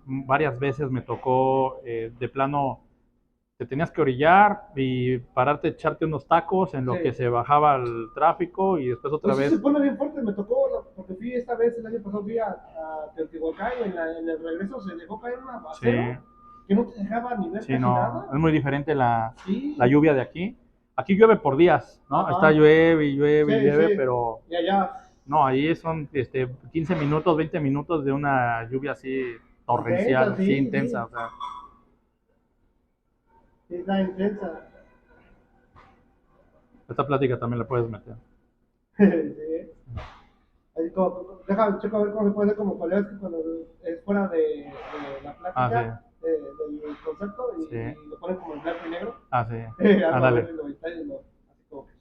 Varias veces me tocó de plano, te tenías que orillar y pararte, echarte unos tacos en lo Sí. que se bajaba el tráfico y después otra Pues sí vez. se pone bien fuerte, me tocó, porque fui esta vez, el año pasado fui a Teotihuacán y en el regreso se dejó caer un aguacero que no te dejaba ni ver Sí, casi no, nada. es muy diferente Sí. la lluvia de aquí. Aquí llueve por días, ¿no? Ajá. Está llueve y llueve y Sí, llueve, sí. pero Y allá, no, ahí son 15 minutos, 20 minutos de una lluvia así torrencial, intensa, así sí, intensa. sí. O sea, Sí, está intensa. esta plática también la puedes meter. Sí. Así como, déjame checo a ver cómo se puede hacer como colegas que cuando es fuera de la plática, del concepto, y, Sí. y lo ponen como en blanco y negro. Sí, ándale. Así como que,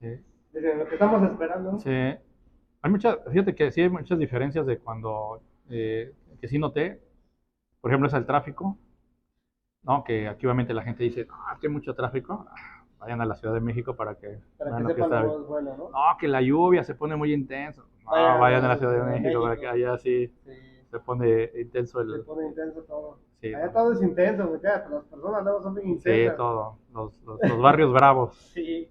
Sí. desde lo que estamos esperando. Sí. Fíjate que sí hay muchas diferencias de cuando, que sí noté, por ejemplo, es el tráfico, ¿no? Que aquí obviamente la gente dice, no, es que hay mucho tráfico, vayan a la Ciudad de México para que Para vean que lo que sepan está. lo bueno, ¿no? No, que la lluvia se pone muy intenso. No, vayan a la Ciudad de México para que allá sí se pone intenso Se pone intenso todo. Sí, Allá ¿no? todo es intenso, me queda, pero las personas luego son bien Sí, intensas. todo. Los barrios bravos. Sí.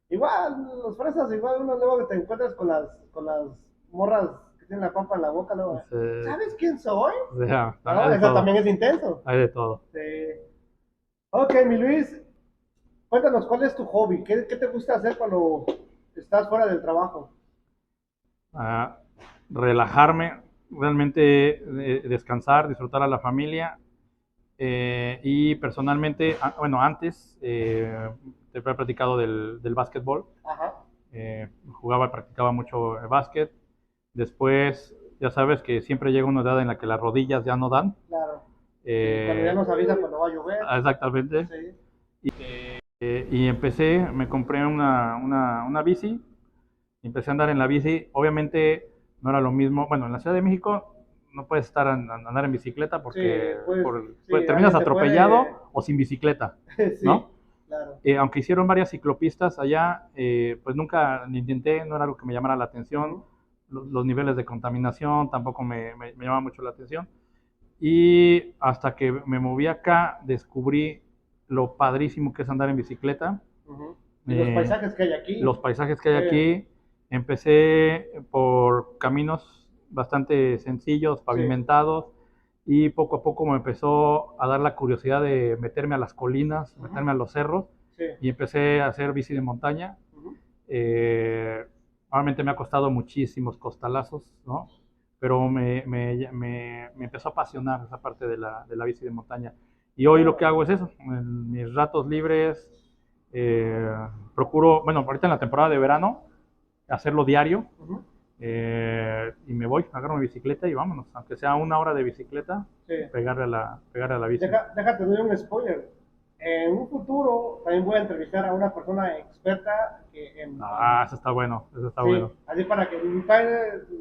Igual, los fresas, igual uno luego te encuentras con las morras que tienen la papa en la boca, luego, Sí. ¿sabes quién soy? O sea, No, hay de eso todo. también es intenso. Hay de todo. Sí. Ok, mi Luis, cuéntanos, ¿cuál es tu hobby? ¿Qué te gusta hacer cuando estás fuera del trabajo? Relajarme, realmente descansar, disfrutar a la familia. Y personalmente, bueno, antes te había platicado del básquetbol. Ajá. Practicaba mucho básquet. Después, ya sabes que siempre llega una edad en la que las rodillas ya no dan. Claro. Cuando ya nos avisa cuando va a llover. Exactamente. Sí. Y me compré una bici, empecé a andar en la bici. Obviamente no era lo mismo, bueno, en la Ciudad de México no puedes andar en bicicleta porque terminas atropellado o sin bicicleta, Sí, ¿no? claro. Aunque hicieron varias ciclopistas allá, pues nunca lo intenté, no era algo que me llamara la atención. Los niveles de contaminación tampoco me llamaban mucho la atención. Y hasta que me moví acá, descubrí lo padrísimo que es andar en bicicleta. Y los paisajes que hay aquí. Los paisajes que hay aquí. Empecé por caminos bastante sencillos, pavimentados, y poco a poco me empezó a dar la curiosidad de meterme a las colinas, meterme a los cerros, y empecé a hacer bici de montaña. Obviamente me ha costado muchísimos costalazos, ¿no? Pero me empezó a apasionar esa parte de la bici de montaña. Y hoy lo que hago es eso, en mis ratos libres, procuro, bueno, ahorita en la temporada de verano, hacerlo diario, y me voy, agarro mi bicicleta y vámonos, aunque sea una hora de bicicleta, pegarle a la bici. Déjate doy un spoiler. en un futuro también voy a entrevistar a una persona experta Ah, eso está bueno, eso está sí, bueno. así para que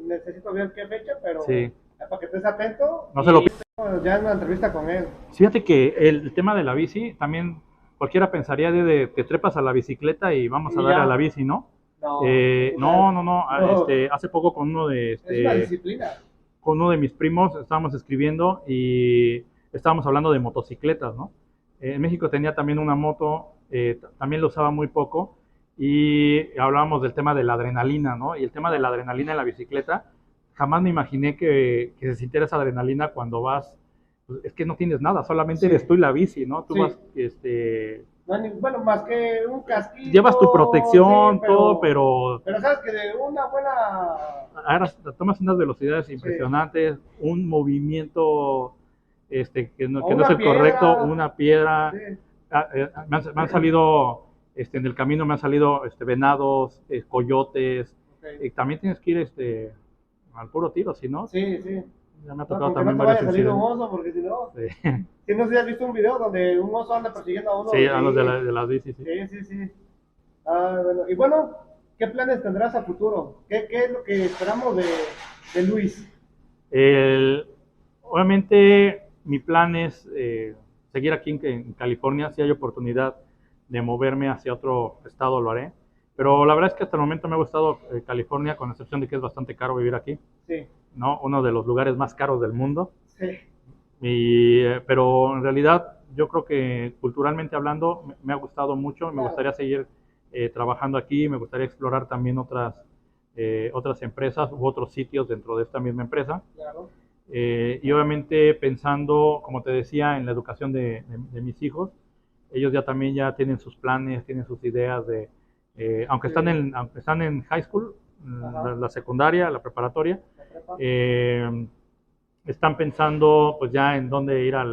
necesito ver qué fecha, pero Sí, para que estés atento no se lo y ya en una entrevista con él. Fíjate que el tema de la bici, también cualquiera pensaría de que trepas a la bicicleta y vamos a Y darle a ya, la bici, ¿no? no, No. no, Hace poco con uno es una disciplina. con uno de mis primos estábamos escribiendo y estábamos hablando de motocicletas, ¿no? En México tenía también una moto, también lo usaba muy poco y hablábamos del tema de la adrenalina, ¿no? Y el tema de la adrenalina en la bicicleta, jamás me imaginé que se sintiera esa adrenalina cuando vas, pues, es que no tienes nada, solamente Sí, eres tú y la bici, ¿no? Tú sí. vas, No hay bueno, más que un casquito. llevas tu Sí, protección, todo, pero pero sabes que de una buena. ahora tomas unas velocidades Sí. impresionantes, un movimiento O que no es una el correcto, piedra. una piedra. Sí. Me han salido, en el camino me han salido venados, coyotes. Okay. También tienes que ir al puro tiro, si no, Sí, sí. ya me ha No, tocado porque también no te varios vaya a salir un incidentes. oso, porque si no. Sí, Si no sé si has visto un video donde un oso anda persiguiendo a uno. sí, a los Sí, de las bicis, sí. sí, sí, sí. Ah, bueno. Y bueno, ¿qué planes tendrás a futuro? ¿Qué es lo que esperamos de Luis? El- Obviamente mi plan es seguir aquí en California. Si hay oportunidad de moverme hacia otro estado, lo haré. Pero la verdad es que hasta el momento me ha gustado California, con excepción de que es bastante caro vivir aquí, Sí, ¿no? Uno de los lugares más caros del mundo. sí, Pero en realidad yo creo que culturalmente hablando me ha gustado mucho. Me claro, gustaría seguir trabajando aquí. Me gustaría explorar también otras empresas u otros sitios dentro de esta misma empresa. claro. Y obviamente pensando, como te decía, en la educación de mis hijos. Ellos ya también ya tienen sus planes, tienen sus ideas aunque Sí. aunque están en high school, Ajá. la secundaria, la preparatoria, La prepa. están pensando pues ya en dónde ir a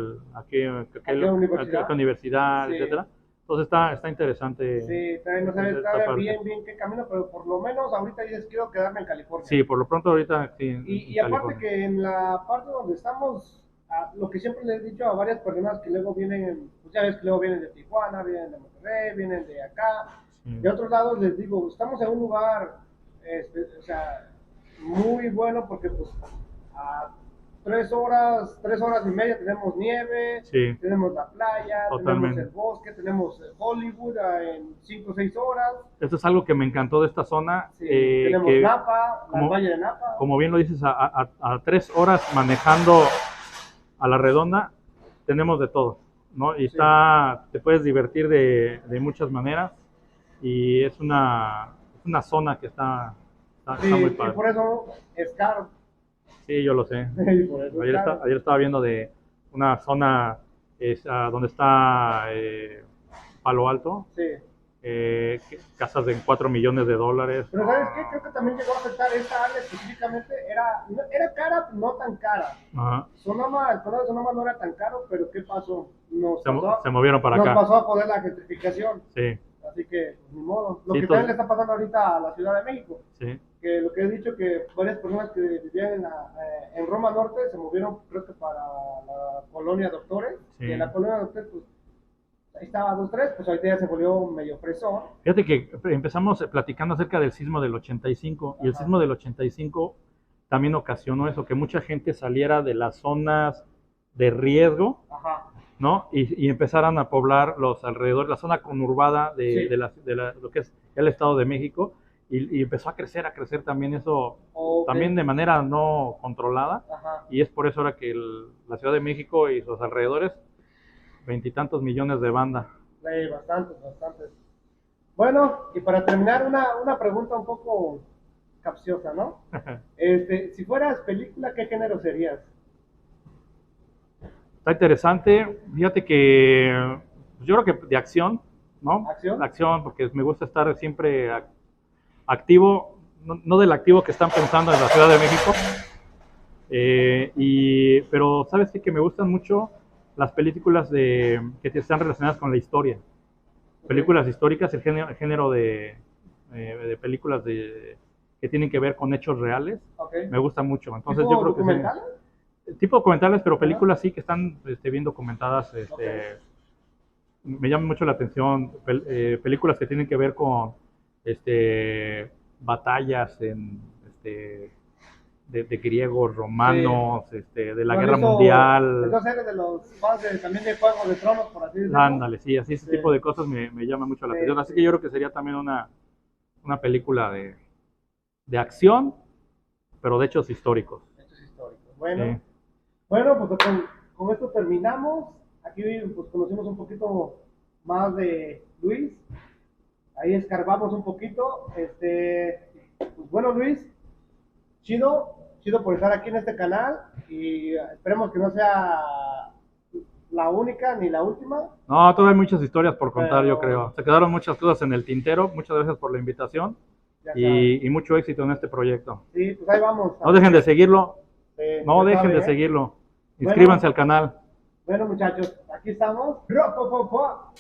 qué universidad? a qué universidad, Sí. etcétera. Entonces está interesante. Sí, todavía no sabes esta todavía parte. bien qué camino, pero por lo menos ahorita dices quiero quedarme en California. Sí, por lo pronto ahorita sí, en Y aparte California. que en la parte donde estamos, lo que siempre les he dicho a varias personas que luego vienen, pues ya ves que luego vienen de Tijuana, vienen de Monterrey, vienen de acá, Sí. de otros lados les digo, estamos en un lugar, o sea, muy bueno porque pues a 3 horas y media tenemos nieve, Sí, tenemos la playa, totalmente. tenemos el bosque, tenemos Hollywood en 5 o 6 horas. Esto es algo que me encantó de esta zona, Sí, tenemos que Napa, el como, Valle de Napa. como bien lo dices, a 3 horas manejando a la redonda, tenemos de todo, ¿no? Y Sí. te puedes divertir de muchas maneras y es una zona que está Sí, muy y padre. por eso es caro. Sí, yo lo sé. Y por eso es caro. Ayer estaba viendo de una zona donde está Palo Alto, Sí. casas de 4 millones de dólares. Pero ¿sabes qué? Creo que también llegó a afectar esta área específicamente. Era cara, no tan cara. Ajá. El condado de Sonoma no era tan caro, pero ¿qué pasó? Se movieron para nos acá. pasó a poner la gentrificación. Sí, Así que, pues, ni modo. Lo Sí, que también le está pasando ahorita a la Ciudad de México. sí. Que lo que he dicho que varias personas que vivían en Roma Norte se movieron, creo que para la colonia Doctores. Sí. Y en la colonia Doctores, pues ahí estaba 2-3, pues ahorita ya se volvió medio fresón. Fíjate que empezamos platicando acerca del sismo del 85 y el Ajá. sismo del 85 también ocasionó eso, que mucha gente saliera de las zonas de riesgo, Ajá. ¿no? Y empezaran a poblar los alrededores, la zona conurbada Sí. lo que es el Estado de México y empezó a crecer también eso, Ok. también de manera no controlada. Ajá. Y es por eso ahora que la Ciudad de México y sus alrededores, 20 y tantos millones de banda. Sí, bastantes. Bueno, y para terminar, una pregunta un poco capciosa, ¿no? Si fueras película, ¿qué género serías? Está interesante. Fíjate que yo creo que de acción, ¿no? ¿Acción? Acción, porque me gusta estar siempre activo, no del activo que están pensando en la Ciudad de México. Pero sabes qué? Que me gustan mucho las películas que están relacionadas con la historia. Películas históricas, el género de películas que tienen que ver con hechos reales, Ok. me gusta mucho. Entonces ¿Tipo yo creo que documentales? tipo documentales, pero películas sí que están bien documentadas, Ok. me llama mucho la atención películas que tienen que ver con batallas de griegos, romanos, de la ¿No has guerra visto? mundial. Entonces eres de los fans también de Juego de Tronos, por así decirlo. Ándale, sí, así ese tipo de cosas me llama mucho la atención. Así que yo creo que sería también una película de acción, pero de hechos históricos. Hechos históricos. Bueno, Sí. bueno, pues con esto terminamos. Aquí pues conocimos un poquito más de Luis. Ahí escarbamos un poquito. Pues bueno, Luis, chido, chido por estar aquí en este canal y esperemos que no sea la única ni la última. No, todavía hay muchas historias por contar, Pero- yo creo. Se quedaron muchas cosas en el tintero. Muchas gracias por la invitación Ya sabes. y mucho éxito en este proyecto. Sí, pues ahí vamos. No dejen de seguirlo. No Ya dejen sabe, de ¿eh? seguirlo. Inscríbanse al canal. Bueno, muchachos, aquí estamos. Ro, po, po, po.